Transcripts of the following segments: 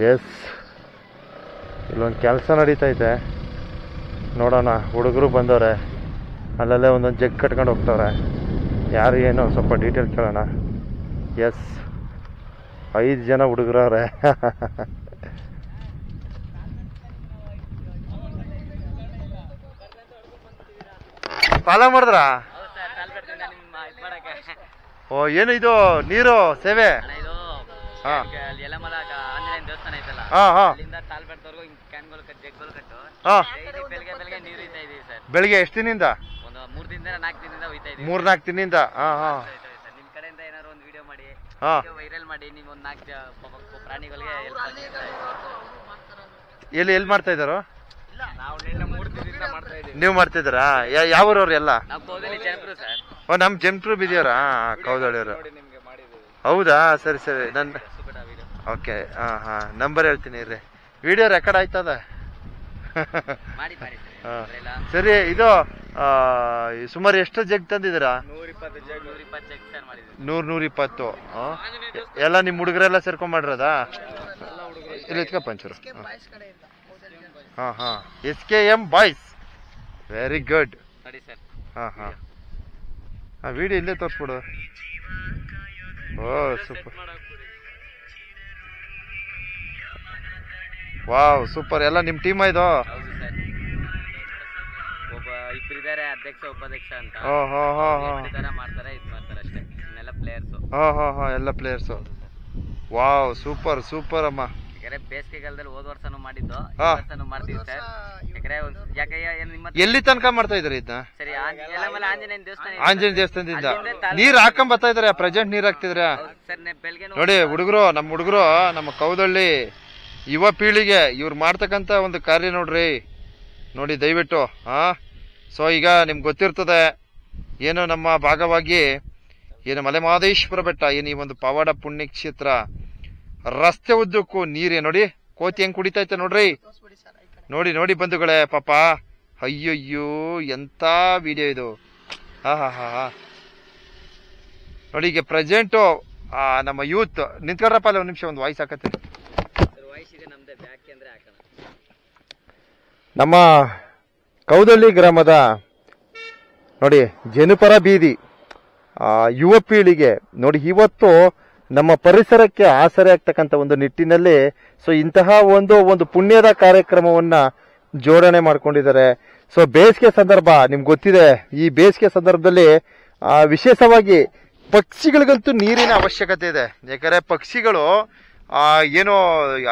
S, ಇಲ್ಲೊಂದು ಕೆಲಸ ನಡೀತೈತೆ ನೋಡೋಣ. ಹುಡುಗರು ಬಂದವ್ರೆ, ಅಲ್ಲಲ್ಲೇ ಒಂದೊಂದು ಜಗ್ ಕಟ್ಕೊಂಡು ಹೋಗ್ತವ್ರೆ. ಯಾರು ಏನು ಸ್ವಲ್ಪ ಡೀಟೇಲ್ ಕೇಳೋಣ. ಎಸ್, 5 ಜನ ಹುಡುಗರವ್ರೆ. ಫಾಲೋ ಮಾಡಿದ್ರಾ? ಓ, ಏನು ಇದು ನೀರು ಸೇವೆ? ಬೆಳಿಗ್ಗೆ ಎಷ್ಟು ದಿನದಿಂದ? 3-4 ದಿನದಿಂದ. ಎಲ್ಲಿ ಮಾಡ್ತಾ ಇದ್ದಾರೋ? ನೀವು ಮಾಡ್ತಿದ್ದೀರಾ? ಯಾವ ಊರವ್ರು ಎಲ್ಲ? ಓ, ನಮ್ ಜಂಪ್ರು ಬಿದ್ದಿಯವರಾ? ಕೌದಳಿಯವರು. ಹೌದಾ? ಸರಿ ಸರಿ. ಓಕೆ, ನಂಬರ್ ಹೇಳ್ತೀನಿ ಇರ್ರಿ. ವಿಡಿಯೋ ರೆಕಾರ್ಡ್ ಆಯ್ತದ? ಸರಿ. ಇದು ಸುಮಾರು ಎಷ್ಟು ಜಗ್ ತಂದಿದ್ದೀರಾ? 100-120. ಎಲ್ಲ ನಿಮ್ ಹುಡುಗರೆಲ್ಲ ಸೇರ್ಕೊಂಡ್ ಮಾಡಿರೋದಾ? ಇಲ್ಲಿ ಇತ್ಕ ಪಂಚರು. SKM boys, very good. Video ಇಲ್ಲೇ ತೋರಿಸ್ಬಿಡು. ಓ, ಸೂಪರ್. Wow, super. ಎಲ್ಲ ನಿಮ್ ಟೀಮ್ ಇದು? ಎಲ್ಲ ಪ್ಲೇಯರ್ಸ್. ವಾವ್, ಸೂಪರ್ ಸೂಪರ್ ಅಮ್ಮ. ಬೇಸಿಗೆಗಾಲದಲ್ಲಿ ಹೋದ ವರ್ಷನೂ ಮಾಡಿದ್ದು, ಮಾಡ್ತೀವಿ ಸರ್. ಎಲ್ಲಿ ತನಕ ಮಾಡ್ತಾ ಇದ್ರಿ ಇದನ್ನ? ಆಂಜನೇಯ ದೇವಸ್ಥಾನದಿಂದ ನೀರ್ ಹಾಕೊಂಡ್ ಬರ್ತಾ ಇದಾರೆ. ಪ್ರೆಸೆಂಟ್ ನೀರ್ ಹಾಕ್ತಿದ್ರ ನೋಡಿ ಹುಡುಗರು. ನಮ್ಮ ಕೌದಳ್ಳಿ ಯುವ ಪೀಳಿಗೆ ಇವ್ರು ಮಾಡ್ತಕ್ಕಂತ ಒಂದು ಕಾರ್ಯ ನೋಡ್ರಿ. ನೋಡಿ ದಯವಿಟ್ಟು. ಸೊ ಈಗ ನಿಮ್ಗೆ ಗೊತ್ತಿರ್ತದೆ ಏನು ನಮ್ಮ ಭಾಗವಾಗಿ ಏನು ಮಲೆಮಹದೇಶ್ವರ ಬೆಟ್ಟ ಏನು ಈ ಒಂದು ಪವಾಡ ಪುಣ್ಯಕ್ಷೇತ್ರ ರಸ್ತೆ ಉದ್ದಕ್ಕೂ ನೀರೇ ನೋಡಿ. ಕೋತಿ ಹೆಂಗ್ ಕುಡಿತೈತೆ ನೋಡ್ರಿ. ನೋಡಿ ಬಂಧುಗಳೇ, ಪಾಪ. ಅಯ್ಯಯ್ಯೋ, ಎಂತ ವಿಡಿಯೋ ಇದು. ನೋಡಿ ಈಗ ಪ್ರೆಸೆಂಟು ನಮ್ಮ ಯೂತ್ ನಿಂತ್ಕೊಡ್ರಪ್ಪ ಅಲ್ಲ ಒಂದ್ ನಿಮಿಷ, ಒಂದು ವಾಯ್ಸ್ ಹಾಕತ್ತೆ. ನಮ್ಮ ಕೌದಳ್ಳಿ ಗ್ರಾಮದ ನೋಡಿ ಜನಪರ ಬೀದಿ ಯುವ ಪೀಳಿಗೆ ನೋಡಿ ಇವತ್ತು ನಮ್ಮ ಪರಿಸರಕ್ಕೆ ಆಸರೆ ಆಗ್ತಕ್ಕಂಥ ಒಂದು ನಿಟ್ಟಿನಲ್ಲಿ ಸೊ ಇಂತಹ ಒಂದು ಪುಣ್ಯದ ಕಾರ್ಯಕ್ರಮವನ್ನ ಜೋಡಣೆ ಮಾಡ್ಕೊಂಡಿದ್ದಾರೆ. ಸೊ ಬೇಸಿಗೆ ಸಂದರ್ಭ ನಿಮ್ಗೆ ಗೊತ್ತಿದೆ. ಈ ಬೇಸಿಗೆ ಸಂದರ್ಭದಲ್ಲಿ ವಿಶೇಷವಾಗಿ ಪಕ್ಷಿಗಳಿಗಂತೂ ನೀರಿನ ಅವಶ್ಯಕತೆ ಇದೆ. ಯಾಕಂದ್ರೆ ಪಕ್ಷಿಗಳು ಏನೋ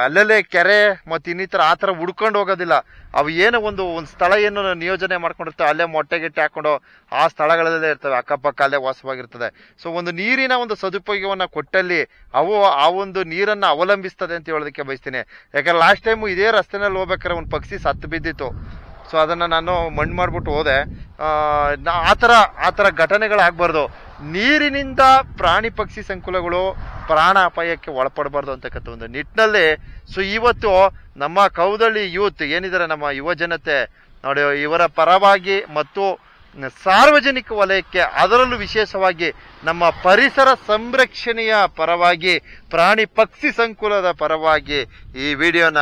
ಅಲ್ಲಲ್ಲೇ ಕೆರೆ ಮತ್ತು ಇನ್ನಿತರ ಆತರ ಹುಡ್ಕೊಂಡು ಹೋಗೋದಿಲ್ಲ. ಅವು ಏನೋ ಒಂದು ಸ್ಥಳ ಏನು ನಿಯೋಜನೆ ಮಾಡ್ಕೊಂಡಿರ್ತವೆ, ಅಲ್ಲೇ ಮೊಟ್ಟೆ ಗಿಟ್ಟೆ ಹಾಕೊಂಡು ಆ ಸ್ಥಳಗಳಲ್ಲೇ ಇರ್ತವೆ, ಅಕ್ಕಪಕ್ಕ ಅಲ್ಲೇ ವಾಸವಾಗಿರ್ತದೆ. ಸೊ ಒಂದು ನೀರಿನ ಒಂದು ಸದುಪಯೋಗವನ್ನ ಕೊಟ್ಟಲ್ಲಿ ಅವು ಆ ಒಂದು ನೀರನ್ನ ಅವಲಂಬಿಸ್ತದೆ ಅಂತ ಹೇಳೋದಕ್ಕೆ ಬಯಸ್ತೀನಿ. ಯಾಕಂದ್ರೆ ಲಾಸ್ಟ್ ಟೈಮ್ ಇದೇ ರಸ್ತೆನಲ್ಲಿ ಹೋಗ್ಬೇಕಾದ್ರೆ ಒಂದು ಪಕ್ಷಿ ಸತ್ತು ಬಿದ್ದಿತ್ತು. ಸೊ ಅದನ್ನ ನಾನು ಮಣ್ಣು ಮಾಡ್ಬಿಟ್ಟು ಹೋದೆ. ಆತರ ಘಟನೆಗಳಾಗಬಾರ್ದು. ನೀರಿನಿಂದ ಪ್ರಾಣಿ ಪಕ್ಷಿ ಸಂಕುಲಗಳು ಪ್ರಾಣ ಅಪಾಯಕ್ಕೆ ಒಳಪಡಬಾರ್ದು ಅಂತಕ್ಕಂಥ ಒಂದು ನಿಟ್ಟಿನಲ್ಲಿ ಸೊ ಇವತ್ತು ನಮ್ಮ ಕೌದಳ್ಳಿ ಯೂತ್ ಏನಿದ್ದಾರೆ, ನಮ್ಮ ಯುವ ಜನತೆ ನೋಡಿ, ಇವರ ಪರವಾಗಿ ಮತ್ತು ಸಾರ್ವಜನಿಕ ವಲಯಕ್ಕೆ, ಅದರಲ್ಲೂ ವಿಶೇಷವಾಗಿ ನಮ್ಮ ಪರಿಸರ ಸಂರಕ್ಷಣೆಯ ಪರವಾಗಿ, ಪ್ರಾಣಿ ಪಕ್ಷಿ ಸಂಕುಲದ ಪರವಾಗಿ ಈ ವಿಡಿಯೋನ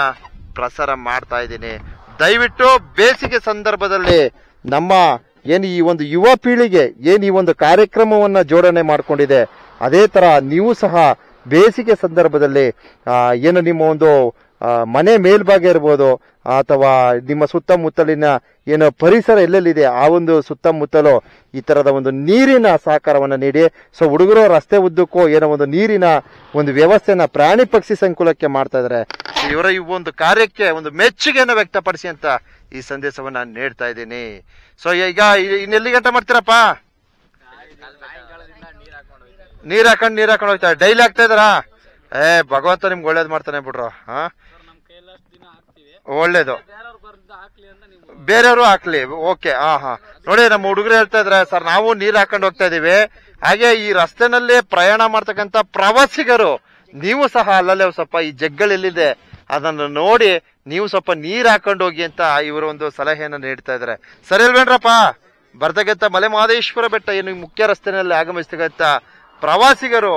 ಪ್ರಸಾರ ಮಾಡ್ತಾ ಇದ್ದೀನಿ. ದಯವಿಟ್ಟು ಬೇಸಿಗೆ ಸಂದರ್ಭದಲ್ಲಿ ನಮ್ಮ ಏನು ಈ ಒಂದು ಯುವ ಪೀಳಿಗೆ ಏನು ಈ ಒಂದು ಕಾರ್ಯಕ್ರಮವನ್ನ ಜೋಡಣೆ ಮಾಡ್ಕೊಂಡಿದೆ, ಅದೇ ತರ ನೀವು ಸಹ ಬೇಸಿಗೆ ಸಂದರ್ಭದಲ್ಲಿ ಏನು ನಿಮ್ಮ ಒಂದು ಮನೆ ಮೇಲ್ಭಾಗ ಇರ್ಬೋದು ಅಥವಾ ನಿಮ್ಮ ಸುತ್ತಮುತ್ತಲಿನ ಏನು ಪರಿಸರ ಎಲ್ಲೆಲ್ಲಿದೆ ಆ ಒಂದು ಸುತ್ತಮುತ್ತಲು ಈ ತರದ ಒಂದು ನೀರಿನ ಸಹಕಾರವನ್ನ ನೀಡಿ. ಸೊ ಹುಡುಗರು ರಸ್ತೆ ಉದ್ದಕ್ಕೂ ಏನೋ ಒಂದು ನೀರಿನ ಒಂದು ವ್ಯವಸ್ಥೆನ ಪ್ರಾಣಿ ಪಕ್ಷಿ ಸಂಕುಲಕ್ಕೆ ಮಾಡ್ತಾ ಇದಾರೆ. ಇವರ ಈ ಒಂದು ಕಾರ್ಯಕ್ಕೆ ಒಂದು ಮೆಚ್ಚುಗೆಯನ್ನು ವ್ಯಕ್ತಪಡಿಸಿ ಅಂತ ಈ ಸಂದೇಶವನ್ನ ನಾನು ನೀಡ್ತಾ ಇದ್ದೀನಿ. ಸೊ ಈಗ ಇನ್ನೆಲ್ಲಿ ಗಂಟೆ ಮಾಡ್ತೀರಪ್ಪ? ನೀರ್ ಹಾಕೊಂಡು ಹೋಗ್ತಾರೆ. ಡೈಲಿ ಆಗ್ತಾ ಇದಾರಾ? ಭಗವಂತ ನಿಮ್ಗೆ ಒಳ್ಳೇದ್ ಮಾಡ್ತಾನೆ ಬಿಡ್ರು. ಒಳ್ಳೇದು, ಬೇರೆಯವರು ಹಾಕ್ಲಿ. ಓಕೆ. ನೋಡಿ ನಮ್ಮ ಹುಡುಗರು ಹೇಳ್ತಾ ಇದ್ರೆ, ಸರ್ ನಾವು ನೀರ್ ಹಾಕೊಂಡು ಹೋಗ್ತಾ ಇದೀವಿ. ಹಾಗೆ ಈ ರಸ್ತೆನಲ್ಲಿ ಪ್ರಯಾಣ ಮಾಡ್ತಕ್ಕಂಥ ಪ್ರವಾಸಿಗರು ನೀವು ಸಹ ಅಲ್ಲಲ್ಲೇ ಸ್ವಲ್ಪ ಈ ಜಗ್ಗಳೆಲ್ಲಿದೆ ಅದನ್ನು ನೋಡಿ ನೀವು ಸ್ವಲ್ಪ ನೀರ್ ಹಾಕೊಂಡು ಹೋಗಿ ಅಂತ ಇವರು ಒಂದು ಸಲಹೆಯನ್ನು ನೀಡ್ತಾ ಇದಾರೆ. ಸರಿ ಅಲ್ವೇನ್ರಪ್ಪ? ಬರ್ತಕ್ಕಂಥ ಮಲೆಮಹದೇಶ್ವರ ಬೆಟ್ಟ ಏನು ಮುಖ್ಯ ರಸ್ತೆಯಲ್ಲಿ ಆಗಮಿಸ್ತಕ್ಕಂಥ ಪ್ರವಾಸಿಗರು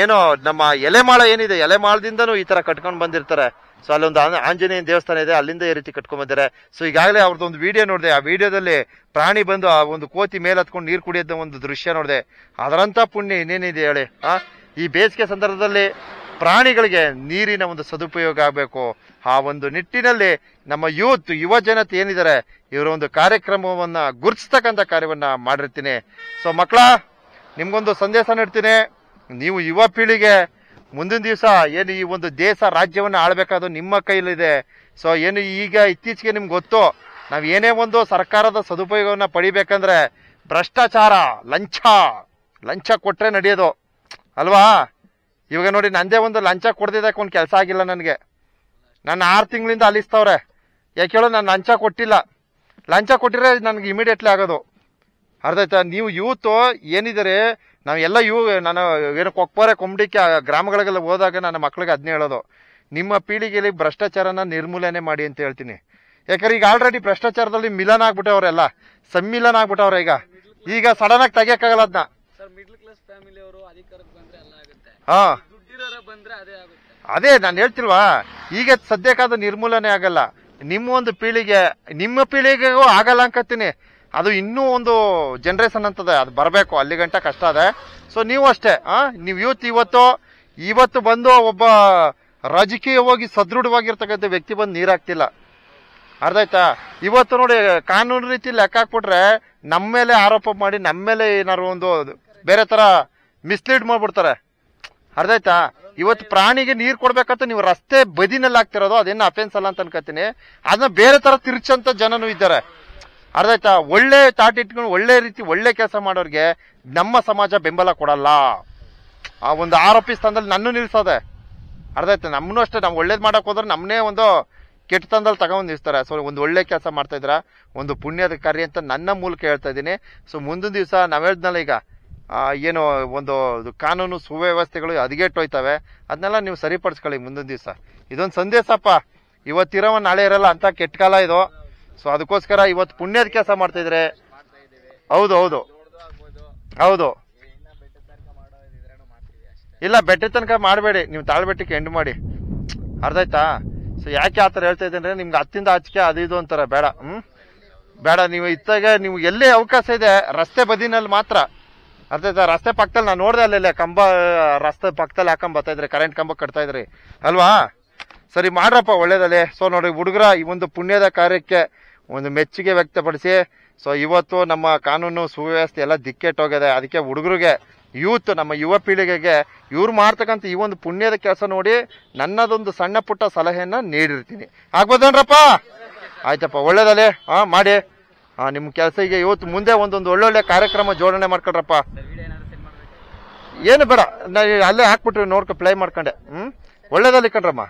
ಏನೋ ನಮ್ಮ ಎಲೆಮಾಳ ಏನಿದೆ, ಎಲೆಮಾಳದಿಂದನೂ ಈ ತರ ಕಟ್ಕೊಂಡು ಬಂದಿರ್ತಾರೆ. ಸೊ ಅಲ್ಲೊಂದು ಆಂಜನೇಯ ದೇವಸ್ಥಾನ ಇದೆ, ಅಲ್ಲಿಂದ ಈ ರೀತಿ ಕಟ್ಕೊಂಡ್ ಬಂದಿದ್ದಾರೆ. ಸೊ ಈಗಾಗಲೇ ಅವ್ರದ್ದೊಂದು ವಿಡಿಯೋ ನೋಡಿದೆ, ಆ ವಿಡಿಯೋದಲ್ಲಿ ಪ್ರಾಣಿ ಬಂದು ಆ ಒಂದು ಕೋತಿ ಮೇಲೆ ಹತ್ಕೊಂಡು ನೀರು ಕುಡಿಯೋದ ಒಂದು ದೃಶ್ಯ ನೋಡಿದೆ. ಅದರಂತ ಪುಣ್ಯ ಇನ್ನೇನಿದೆ ಹೇಳಿ. ಈ ಬೇಸಿಗೆ ಸಂದರ್ಭದಲ್ಲಿ ಪ್ರಾಣಿಗಳಿಗೆ ನೀರಿನ ಒಂದು ಸದುಪಯೋಗ ಆಗಬೇಕು. ಆ ಒಂದು ನಿಟ್ಟಿನಲ್ಲಿ ನಮ್ಮ ಯುವ ಜನತೆ ಏನಿದ್ದಾರೆ, ಇವರ ಒಂದು ಕಾರ್ಯಕ್ರಮವನ್ನ ಗುರುತಿಸ್ತಕ್ಕಂಥ ಕಾರ್ಯವನ್ನ ಮಾಡಿರ್ತೀನಿ. ಸೊ ಮಕ್ಕಳ, ನಿಮ್ಗೊಂದು ಸಂದೇಶ ನೀಡ್ತೀನಿ. ನೀವು ಯುವ ಪೀಳಿಗೆ ಮುಂದಿನ ದಿವಸ ಏನು ಈ ಒಂದು ದೇಶ ರಾಜ್ಯವನ್ನ ಆಳ್ಬೇಕಾದ್ರು ನಿಮ್ಮ ಕೈಲಿದೆ. ಸೊ ಏನು ಈಗ ಇತ್ತೀಚೆಗೆ ನಿಮ್ಗೆ ಗೊತ್ತು, ನಾವ್ ಏನೇ ಒಂದು ಸರ್ಕಾರದ ಸದುಪಯೋಗವನ್ನ ಪಡಿಬೇಕಂದ್ರೆ ಭ್ರಷ್ಟಾಚಾರ, ಲಂಚ ಕೊಟ್ರೆ ನಡೆಯೋದು ಅಲ್ವಾ. ಇವಾಗ ನೋಡಿ, ನಂದೇ ಒಂದು ಲಂಚ ಕೊಡ್ದಿದ್ದಕ್ಕೆ ಒಂದು ಕೆಲಸ ಆಗಿಲ್ಲ ನನಗೆ. ನಾನು 6 ತಿಂಗಳಿಂದ ಅಲಿಸ್ತವ್ರೆ. ಯಾಕೆ ಹೇಳೋ, ನಾನು ಲಂಚ ಕೊಟ್ಟಿಲ್ಲ. ಲಂಚ ಕೊಟ್ಟಿದ್ರೆ ನನಗೆ ಇಮಿಡಿಯೇಟ್ಲಿ ಆಗೋದು. ಅರ್ಥ ಆಯ್ತಾ? ನೀವು ಯೂತ್ ಏನಿದ್ದಾರೆ, ನಾವೆಲ್ಲ ನಾನು ಏನು ಕೊಕ್ಕೋರೆ ಕೊಂಬಡಿಕೆ ಗ್ರಾಮಗಳಿಗೆಲ್ಲ ಹೋದಾಗ ನನ್ನ ಮಕ್ಳಿಗೆ ಅದನ್ನೇ ಹೇಳೋದು, ನಿಮ್ಮ ಪೀಳಿಗೆಯಲ್ಲಿ ಭ್ರಷ್ಟಾಚಾರನ ನಿರ್ಮೂಲನೆ ಮಾಡಿ ಅಂತ ಹೇಳ್ತೀನಿ. ಯಾಕಂದ್ರೆ ಈಗ ಆಲ್ರೆಡಿ ಭ್ರಷ್ಟಾಚಾರದಲ್ಲಿ ಮಿಲನ್ ಆಗ್ಬಿಟ್ಟವ್ರೆಲ್ಲ, ಸಮ್ಮಿಲನ್ ಆಗ್ಬಿಟ್ಟವ್ರೆ. ಈಗ ಸಡನ್ ಆಗಿ ತೆಗಿಯಕ್ಕಾಗಲ್ಲ ಅದನ್ನ. ಅದೇ ನಾನು ಹೇಳ್ತಿಲ್ವಾ, ಈಗ ಸದ್ಯಕ್ಕಾದ ನಿರ್ಮೂಲನೆ ಆಗಲ್ಲ. ನಿಮ್ಮ ಒಂದು ಪೀಳಿಗೆ, ನಿಮ್ಮ ಪೀಳಿಗೆಗೂ ಆಗಲ್ಲ ಅನ್ಕತ್ತೀನಿ. ಅದು ಇನ್ನೂ ಒಂದು ಜನರೇಷನ್ ಅಂತದೆ, ಅದು ಬರಬೇಕು, ಅಲ್ಲಿ ಗಂಟ ಕಷ್ಟ ಅದೆ. ಸೊ ನೀವು ಅಷ್ಟೇ, ನೀವು ಇವತ್ತು ಬಂದು ಒಬ್ಬ ರಾಜಕೀಯವಾಗಿ ಸದೃಢವಾಗಿರ್ತಕ್ಕಂಥ ವ್ಯಕ್ತಿ ಬಂದು ನೀರಾಗ್ತಿಲ್ಲ. ಅರ್ಥ ಆಯ್ತಾ? ಇವತ್ತು ನೋಡಿ, ಕಾನೂನು ರೀತಿ ಲೆಕ್ಕ ಹಾಕ್ಬಿಟ್ರೆ ನಮ್ಮ ಮೇಲೆ ಆರೋಪ ಮಾಡಿ ನಮ್ಮ ಮೇಲೆ ಏನಾದ್ರು ಒಂದು ಬೇರೆ ತರ ಮಿಸ್ಲೀಡ್ ಮಾಡ್ಬಿಡ್ತಾರೆ. ಅರ್ಥ ಆಯ್ತಾ? ಇವತ್ತು ಪ್ರಾಣಿಗೆ ನೀರ್ ಕೊಡ್ಬೇಕಂತ ನೀವು ರಸ್ತೆ ಬದಿನಲ್ಲಿ ಆಗ್ತಿರೋದು ಅದೇನು ಅಫೆನ್ಸ್ ಅಲ್ಲ ಅಂತ ಅನ್ಕೋತೀನಿ. ಅದನ್ನ ಬೇರೆ ತರ ತಿರ್ಚಂತ ಜನನು ಇದ್ದಾರೆ. ಅರ್ಥ ಆಯ್ತಾ? ಒಳ್ಳೆ ತಾಟ್ ಇಟ್ಕೊಂಡು ಒಳ್ಳೆ ರೀತಿ ಒಳ್ಳೆ ಕೆಲಸ ಮಾಡೋರ್ಗೆ ನಮ್ಮ ಸಮಾಜ ಬೆಂಬಲ ಕೊಡಲ್ಲ. ಆ ಒಂದು ಆರೋಪಿ ಸ್ಥಾನದಲ್ಲಿ ನನ್ನ ನಿಲ್ಸೋದೆ. ಅರ್ಥ ಆಯ್ತಾ? ನಮ್ಮನ್ನು ಅಷ್ಟೇ, ನಾವು ಒಳ್ಳೇದ್ ಮಾಡಕ್ ಹೋದ್ರೆ ನಮ್ಮನ್ನೇ ಒಂದು ಕೆಟ್ಟತನದಲ್ಲಿ ತಗೊಂಡ್ ನಿಲ್ಸ್ತಾರೆ. ಸೊ ಒಂದು ಒಳ್ಳೆ ಕೆಲಸ ಮಾಡ್ತಾ ಇದ್ರ, ಒಂದು ಪುಣ್ಯದ ಕಾರ್ಯ ಅಂತ ನನ್ನ ಮೂಲಕ ಹೇಳ್ತಾ ಇದ್ದೀನಿ. ಸೊ ಮುಂದಿನ ದಿವಸ ನಾವ್ ಹೇಳ್ದ್ನಲ್ಲ, ಈಗ ಏನು ಒಂದು ಕಾನೂನು ಸುವ್ಯವಸ್ಥೆಗಳು ಹದಗೆಟ್ಟೋಯ್ತವೆ, ಅದನ್ನೆಲ್ಲ ನೀವು ಸರಿಪಡಿಸ್ಕೊಳ್ಳಿ ಮುಂದಿನ ದಿವಸ. ಇದೊಂದು ಸಂದೇಶಪ್ಪ. ಇವತ್ತಿರೋ ನಾಳೆ ಇರಲ್ಲ ಅಂತ ಕೆಟ್ಟ ಕಾಲ ಇದು. ಸೊ ಅದಕ್ಕೋಸ್ಕರ ಇವತ್ತು ಪುಣ್ಯದ ಕೆಲಸ ಮಾಡ್ತಾ ಇದ್ರೆ. ಹೌದು ಇಲ್ಲ, ಬೆಟ್ಟ ತನಕ ಮಾಡಬೇಡಿ, ನೀವು ತಾಳ್ಬೆಟ್ಟಕ್ಕೆ ಎಂಡ್ ಮಾಡಿ. ಅರ್ಥ ಆಯ್ತಾ? ಸೊ ಯಾಕೆ ಆತರ ಹೇಳ್ತಾ ಇದ್ದೇನೆ, ನಿಮ್ಗೆ ಹತ್ತಿಂದ ಆಚಿಕೆ ಅದು ಇದು ಅಂತಾರೆ. ಬೇಡ. ನೀವು ಇತ್ತಾಗ ನೀವು ಎಲ್ಲೇ ಅವಕಾಶ ಇದೆ ರಸ್ತೆ ಬದಿನಲ್ಲಿ ಮಾತ್ರ. ಅರ್ಥ ಆಯ್ತಾ? ರಸ್ತೆ ಪಕ್ಕದಲ್ಲಿ ನಾನು ನೋಡ್ದೆ, ಅಲ್ಲೆಲ್ಲ ಕಂಬ ರಸ್ತೆ ಪಕ್ಕದಲ್ಲಿ ಹಾಕೊಂಡ್ ಬರ್ತಾ ಇದ್ರಿ, ಕರೆಂಟ್ ಕಂಬ ಕಟ್ತಾ ಇದ್ರಿ ಅಲ್ವಾ. ಸರಿ ಮಾಡ್ರಪ್ಪ, ಒಳ್ಳೇದಲ್ಲಿ. ಸೊ ನೋಡಿ ಹುಡುಗರ ಈ ಒಂದು ಪುಣ್ಯದ ಕಾರ್ಯಕ್ಕೆ ಒಂದು ಮೆಚ್ಚುಗೆ ವ್ಯಕ್ತಪಡಿಸಿ. ಸೊ ಇವತ್ತು ನಮ್ಮ ಕಾನೂನು ಸುವ್ಯವಸ್ಥೆ ಎಲ್ಲ ದಿಕ್ಕೆಟ್ಟೋಗಿದೆ. ಅದಕ್ಕೆ ಹುಡುಗರಿಗೆ, ನಮ್ಮ ಯುವ ಪೀಳಿಗೆಗೆ ಇವ್ರು ಮಾಡ್ತಕ್ಕಂಥ ಈ ಒಂದು ಪುಣ್ಯದ ಕೆಲಸ ನೋಡಿ ನನ್ನದೊಂದು ಸಣ್ಣ ಪುಟ್ಟ ಸಲಹೆಯನ್ನ ನೀಡಿರ್ತೀನಿ. ಆಗ್ಬೋದನ್ರಪ್ಪ? ಆಯ್ತಪ್ಪ, ಒಳ್ಳೇದಲ್ಲಿ ಮಾಡಿ. ನಿಮ್ ಕೆಲಸ ಈಗ ಇವತ್ತು ಮುಂದೆ ಒಂದೊಂದು ಒಳ್ಳೊಳ್ಳೆ ಕಾರ್ಯಕ್ರಮ ಜೋಡಣೆ ಮಾಡ್ಕೊಳ್ರಪ್ಪ. ಏನು ಬೇಡ, ಅಲ್ಲೇ ಹಾಕ್ಬಿಟ್ರಿ, ನೋಡ್ಕೊ ಪ್ಲೇ ಮಾಡ್ಕೊಂಡೆ. ಒಳ್ಳೇದಲ್ಲಿ ಕಣ್ರಮ್ಮ.